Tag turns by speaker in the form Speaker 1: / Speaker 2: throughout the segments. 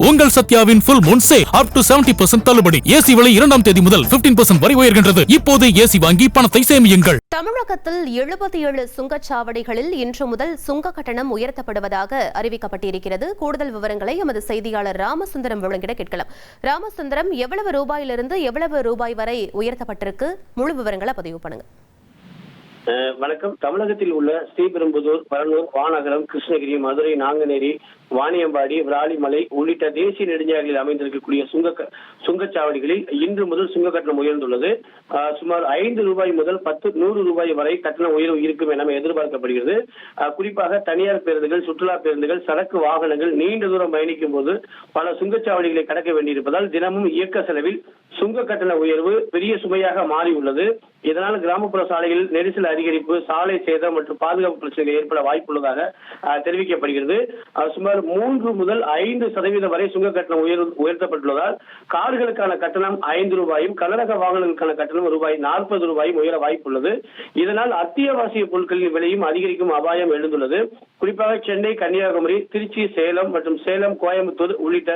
Speaker 1: உங்கள் சத்யாவின் full moon sale up to 70% தள்ளுபடி. AC விலை 2ஆம் தேதி முதல் 15% வரை உயர்கின்றது. இப்போதே ஏசி வாங்கி பணத்தை சேமியுங்கள்.
Speaker 2: தமிழகத்தில் 77 சுங்கச்சாவடிகளில் இன்று முதல் சுங்க கட்டணம் உயர்த்தப்படுவதாக அறிவிக்கப்பட்டிருக்கிறது. கூடுதல் விவரங்களை எமது செய்தியாளர் ராமசுந்தரம் வழங்கிட கேட்கலாம். ராமசுந்தரம், எவ்வளவு ரூபாயிலிருந்து எவ்வளவு ரூபாய் வரை உயர்த்தப்பட்டிருக்கு? முழு விவரங்களை பதிவு பண்ணுங்க.
Speaker 3: வணக்கம். தமிழகத்தில் உள்ள ஸ்ரீபெரும்புதூர், பரனூர், வானகரம், கிருஷ்ணகிரி, மதுரை, நாங்குநேரி, வாணியம்பாடி, விராலிமலை உள்ளிட்ட தேசிய நெடுஞ்சாலைகளில் அமைந்திருக்கக்கூடிய சுங்கச்சாவடிகளில் இன்று முதல் சுங்க கட்டணம் உயர்ந்துள்ளது. சுமார் 5 ரூபாய் முதல் 100 ரூபாய் வரை கட்டண உயர்வு இருக்கும் என எதிர்பார்க்கப்படுகிறது. குறிப்பாக தனியார் பேருந்துகள், சுற்றுலா பேருந்துகள், சரக்கு வாகனங்கள் நீண்ட தூரம் பயணிக்கும் போது பல சுங்கச்சாவடிகளை கடக்க வேண்டியிருப்பதால் தினமும் இயக்க செலவில் சுங்க கட்டண உயர்வு பெரிய சுமையாக மாறியுள்ளது. இதனால் கிராமப்புற சாலைகளில் நெரிசல் அதிகரிப்பு, சாலை சேதம் மற்றும் பாதுகாப்பு பிரச்சனைகள் ஏற்பட வாய்ப்புள்ளதாக தெரிவிக்கப்படுகிறது. சுமார் 3 முதல் 5% வரை சுங்க கட்டணம் உயர்த்தப்பட்டுள்ளதால் கார்களுக்கான கட்டணம் 5 ரூபாயும், கனரக வாகனங்களுக்கான கட்டணம் ரூபாய் 40 ரூபாயும் உயர வாய்ப்புள்ளது. இதனால் அத்தியாவசிய பொருட்களின் விலையும் அதிகரிக்கும் அபாயம் எழுந்துள்ளது. குறிப்பாக சென்னை, கன்னியாகுமரி, திருச்சி, சேலம் மற்றும் சேலம், கோயம்புத்தூர் உள்ளிட்ட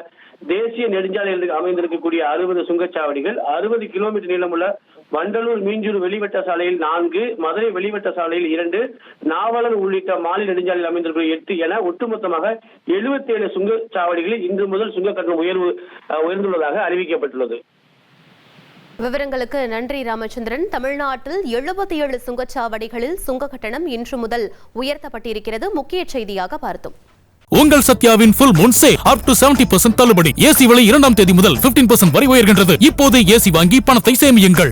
Speaker 3: தேசிய நெடுஞ்சாலைகளில் அமைந்திருக்கக்கூடிய 60 சுங்கச்சாவடிகள், 60 கிலோமீட்டர் நீளமுள்ள வண்டலூர் மீஞ்சூர் வெளிவட்ட சாலையில் 4, மதுரை வெளிவட்ட சாலையில் 2, நாவலர் உள்ளிட்ட மாநில நெடுஞ்சாலையில் அமைந்திருக்கிற 8 என ஒட்டுமொத்தமாக 77 சுங்கச்சாவடிகளில் இன்று முதல் சுங்க கட்டணம் உயர்ந்துள்ளதாக அறிவிக்கப்பட்டுள்ளது.
Speaker 2: விவரங்களுக்கு நன்றி ராமச்சந்திரன். தமிழ்நாட்டில் 77 சுங்கச்சாவடிகளில் சுங்க கட்டணம் இன்று முதல் உயர்த்தப்பட்டிருக்கிறது. முக்கிய செய்தியாக பார்த்தோம்.
Speaker 1: உங்கள் சத்யாவின் full moon sale up to 70% தள்ளுபடி. ஏசி விலை 2ஆம் தேதி முதல் 15% வரை உயர்கின்றது. இப்போதே ஏசி வாங்கி பணத்தை சேமியுங்கள்.